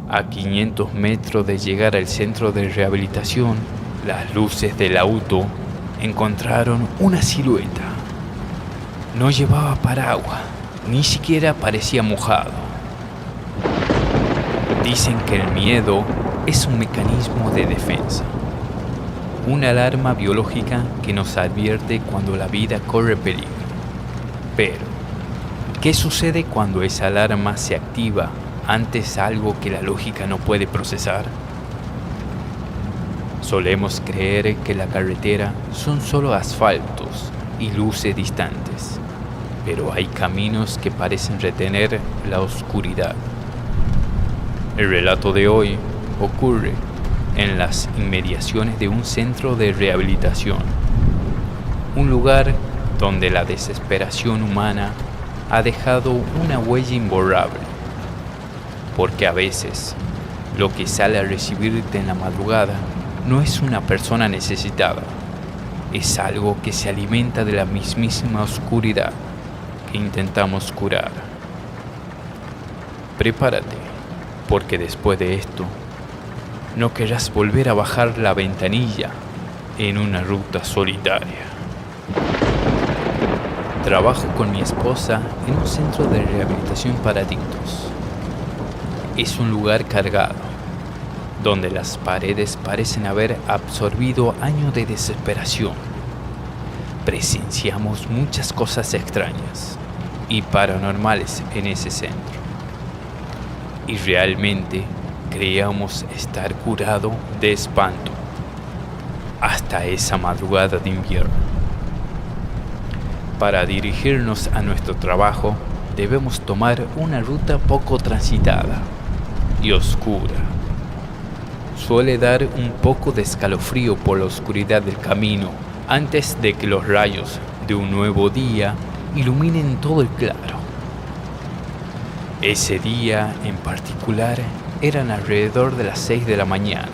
A 500 metros de llegar al centro de rehabilitación, las luces del auto encontraron una silueta. No llevaba paraguas, ni siquiera parecía mojado. Dicen que el miedo es un mecanismo de defensa, una alarma biológica que nos advierte cuando la vida corre peligro. Pero, ¿qué sucede cuando esa alarma se activa antes algo que la lógica no puede procesar? Solemos creer que la carretera son solo asfaltos y luces distantes, pero hay caminos que parecen retener la oscuridad. El relato de hoy ocurre en las inmediaciones de un centro de rehabilitación, un lugar donde la desesperación humana ha dejado una huella imborrable, porque a veces lo que sale a recibirte en la madrugada no es una persona necesitada, es algo que se alimenta de la mismísima oscuridad que intentamos curar. Prepárate, porque después de esto no querrás volver a bajar la ventanilla en una ruta solitaria. Trabajo con mi esposa en un centro de rehabilitación para adictos. Es un lugar cargado, donde las paredes parecen haber absorbido años de desesperación. Presenciamos muchas cosas extrañas y paranormales en ese centro. Y realmente creíamos estar curado de espanto hasta esa madrugada de invierno. Para dirigirnos a nuestro trabajo debemos tomar una ruta poco transitada y oscura. Suele dar un poco de escalofrío por la oscuridad del camino antes de que los rayos de un nuevo día iluminen todo el claro. Ese día en particular eran alrededor de las 6 de la mañana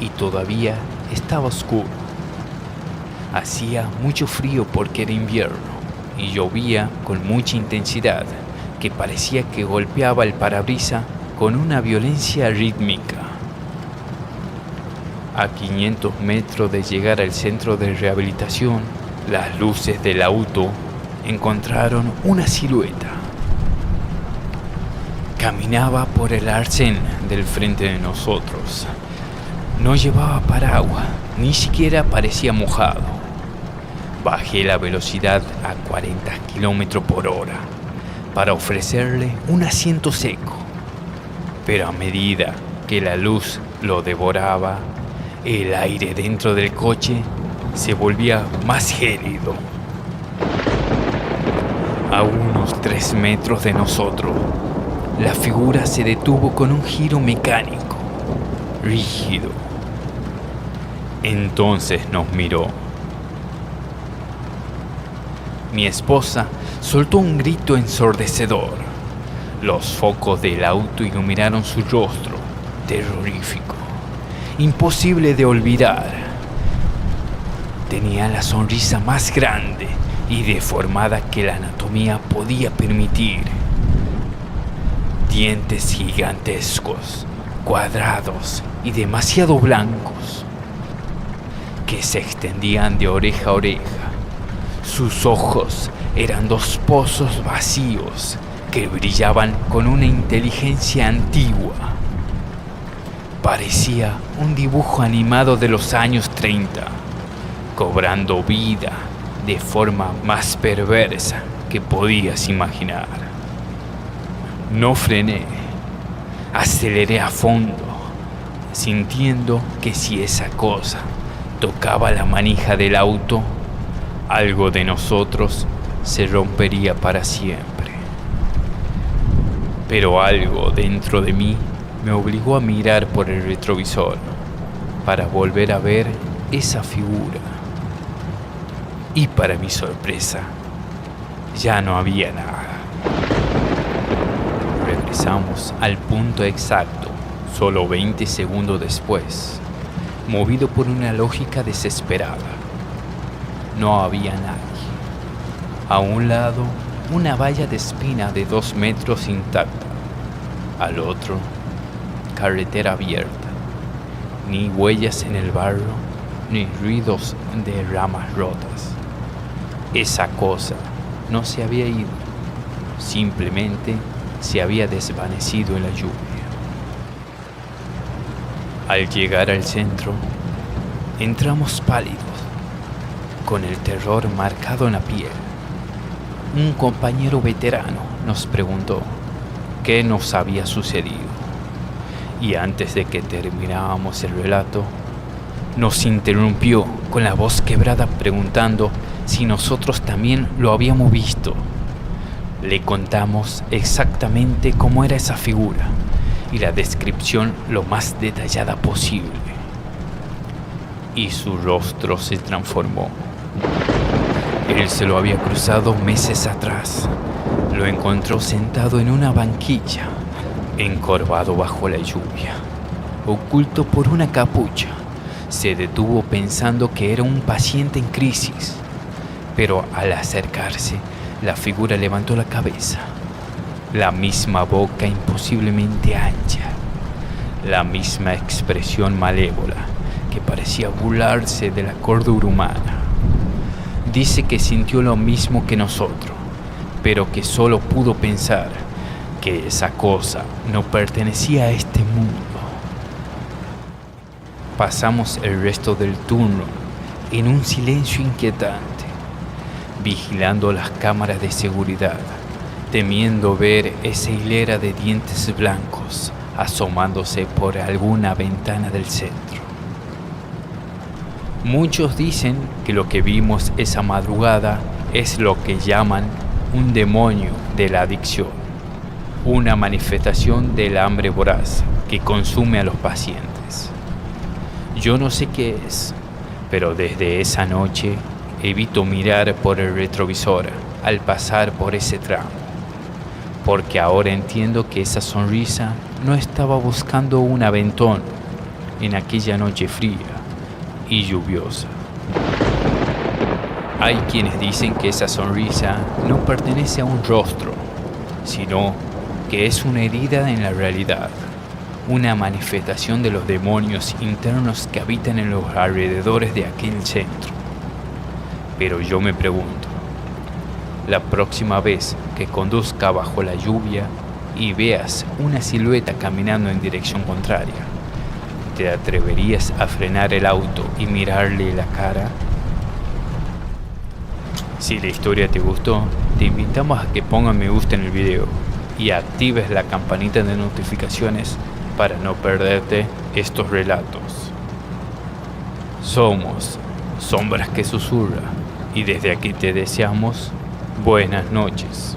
y todavía estaba oscuro. Hacía mucho frío porque era invierno y llovía con mucha intensidad que parecía que golpeaba el parabrisas con una violencia rítmica. A 500 metros de llegar al centro de rehabilitación, las luces del auto encontraron una silueta. Caminaba por el arcén del frente de nosotros. No llevaba paraguas, ni siquiera parecía mojado. Bajé la velocidad a 40 km por hora para ofrecerle un asiento seco. Pero a medida que la luz lo devoraba, el aire dentro del coche se volvía más gélido. A unos 3 metros de nosotros, la figura se detuvo con un giro mecánico, rígido. Entonces nos miró. Mi esposa soltó un grito ensordecedor. Los focos del auto iluminaron su rostro, terrorífico, imposible de olvidar. Tenía la sonrisa más grande y deformada que la anatomía podía permitir. Dientes gigantescos, cuadrados y demasiado blancos, que se extendían de oreja a oreja. Sus ojos eran 2 pozos vacíos que brillaban con una inteligencia antigua. Parecía un dibujo animado de los años 30, cobrando vida de forma más perversa que podías imaginar. No frené, aceleré a fondo, sintiendo que si esa cosa tocaba la manija del auto, algo de nosotros se rompería para siempre. Pero algo dentro de mí me obligó a mirar por el retrovisor para volver a ver esa figura. Y para mi sorpresa, ya no había nada. Regresamos al punto exacto, solo 20 segundos después, movido por una lógica desesperada. No había nadie. A un lado, una valla de espina de 2 metros intacta. Al otro, carretera abierta, ni huellas en el barro, ni ruidos de ramas rotas. Esa cosa no se había ido, simplemente se había desvanecido en la lluvia. Al llegar al centro, entramos pálidos, con el terror marcado en la piel. Un compañero veterano nos preguntó qué nos había sucedido, y antes de que termináramos el relato, nos interrumpió con la voz quebrada preguntando si nosotros también lo habíamos visto. Le contamos exactamente cómo era esa figura y la descripción lo más detallada posible. Y su rostro se transformó. Él se lo había cruzado meses atrás. Lo encontró sentado en una banquilla, encorvado bajo la lluvia, oculto por una capucha. Se detuvo pensando que era un paciente en crisis, pero al acercarse, la figura levantó la cabeza. La misma boca imposiblemente ancha, la misma expresión malévola que parecía burlarse de la cordura humana. Dice que sintió lo mismo que nosotros, pero que solo pudo pensar que esa cosa no pertenecía a este mundo. Pasamos el resto del turno en un silencio inquietante, vigilando las cámaras de seguridad, temiendo ver esa hilera de dientes blancos asomándose por alguna ventana del centro. Muchos dicen que lo que vimos esa madrugada es lo que llaman un demonio de la adicción, una manifestación del hambre voraz que consume a los pacientes. Yo no sé qué es, pero desde esa noche evito mirar por el retrovisor al pasar por ese tramo, porque ahora entiendo que esa sonrisa no estaba buscando un aventón en aquella noche fría y lluviosa. Hay quienes dicen que esa sonrisa no pertenece a un rostro, sino que es una herida en la realidad, una manifestación de los demonios internos que habitan en los alrededores de aquel centro. Pero yo me pregunto, la próxima vez que conduzca bajo la lluvia y veas una silueta caminando en dirección contraria, ¿te atreverías a frenar el auto y mirarle la cara? Si la historia te gustó, te invitamos a que pongas me gusta en el video y actives la campanita de notificaciones para no perderte estos relatos. Somos Sombras que Susurran y desde aquí te deseamos buenas noches.